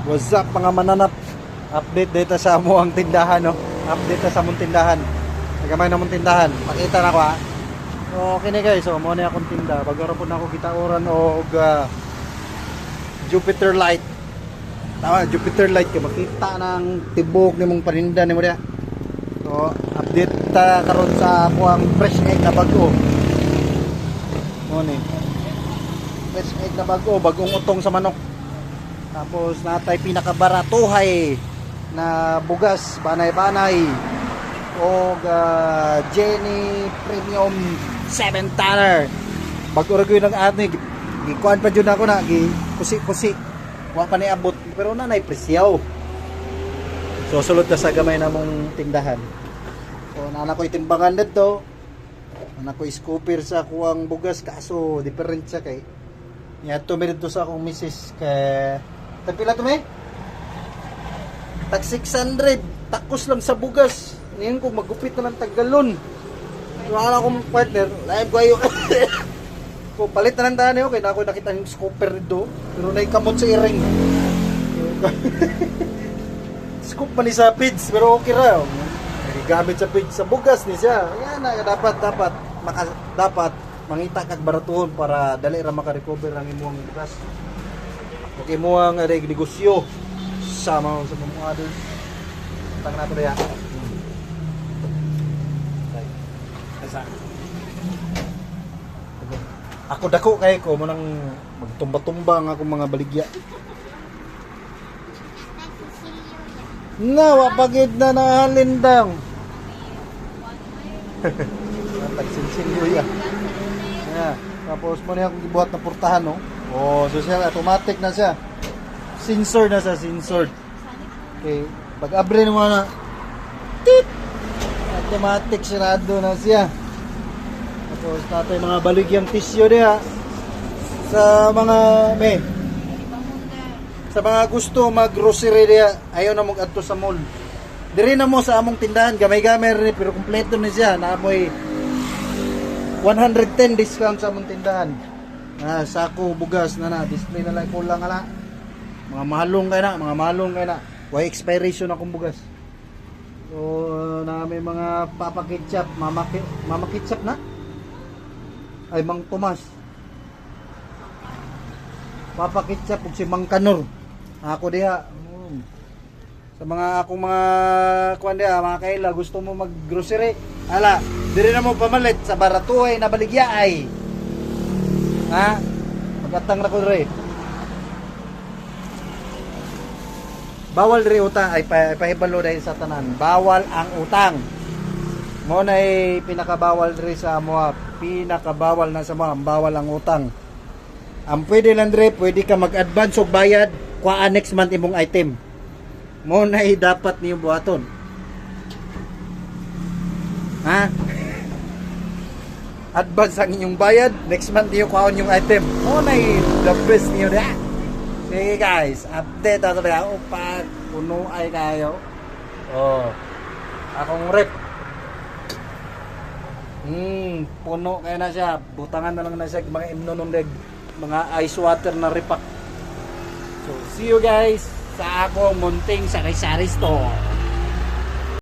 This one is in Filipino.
What's up mga mananap? Update dito sa amuang tindahan, no? Update sa among tindahan. Nagamay na mong tindahan. Pakita na ko ha. So okay guys, so mo na akong tinda. Bagaro po na ako gitaoran og Jupiter Light. Tama, Jupiter Light kay makita ng tibok nimong paninda nimo dia. So update ta karon sa amuang fresh egg na bago. Mo ni. Fresh egg na bago, bagong utong sa manok. Tapos natay pinakabaratuhay na bugas, banay-banay o Jenny Premium 7 Tanner. Bago ra gyud ang ating gikuan pa jud ako na kusi-kusi. Wa pa ni abot pero nanay presyo. So sulod ka sa gamay namong tindahan. So nana ko itimbangan dito. Nana ko scooper sa kuang bugas kaso different siya kay. Nya to mi dito sa akong misis kay tagpila to may? Tag 600. Takos lang sa bugas. Ngayon ko magupit na lang taggalon. Wala akong partner. Live ko ayo. Ko palit na lang tayo niyo. Kaya na ako nakita yung scooper dito. Pero naikamot sa iring. Scoop pa ni sa pids. Pero okay ra. Gamit sa pids. Sa bugas ni siya. Ayan na. Dapat mangita kag baratuhon para dali ra maka-recover ang imong bugas. Okay mo ang negosyo sama sa mga others. Tang nato ya. Ako dako kay ko mo nang magtumba-tumba ang akong mga baligya. Nga pagid na nahalindang. Tagsinsilyo ya. Yeah. Tapos mo niya akong gibuhat na portahan no. Oh, so siya automatic na siya. Sensor na siya, sensor. Okay, pag abre mo na tit. Automatic sirado na siya. Tapos natay mga baligyang tissue diha sa mga sa mga gusto mag-grocery diha, ayaw na mong adto sa mall. Diri na mo sa among tindahan, gamay-gamay rin pero kompleto na siya. Naamoy 110 discount sa among tindahan. Sako bugas na display na lang kulang ala. Mga mahalong kay na. Why expiration akong bugas. So na may mga Papa Ketchup, Mama Ketchup na. Ay Mang Tomas. Papa Ketchup ug si Mang Kanor. Ako diha. Sa mga akong mga kuan diha, mga kaila gusto mo mag-grocery, ala, diri na mo pamalit sa baratuhay na baligya ay. Ha? Magatang na ko rin. Bawal rin utang. Ay pahibalo dahil sa tanan. Bawal ang utang. Mo na pinakabawal rin sa mga. Pinakabawal na sa mga. Bawal ang utang. Ang pwede lang rin, pwede ka mag-advance o bayad kwa next month imong item. Mo na dapat niyo buhaton. Ha? Advance ang inyong bayad, next month niyo kuhaon yung item. Oh, na the best niyo na. Sige guys, update ako na ako pag puno ay kayo. Oh, akong rep. Puno kayo na siya. Butangan na lang na siya mga imnonondag, mga ice water na repack. So, see you guys sa akong munting sari-sari store.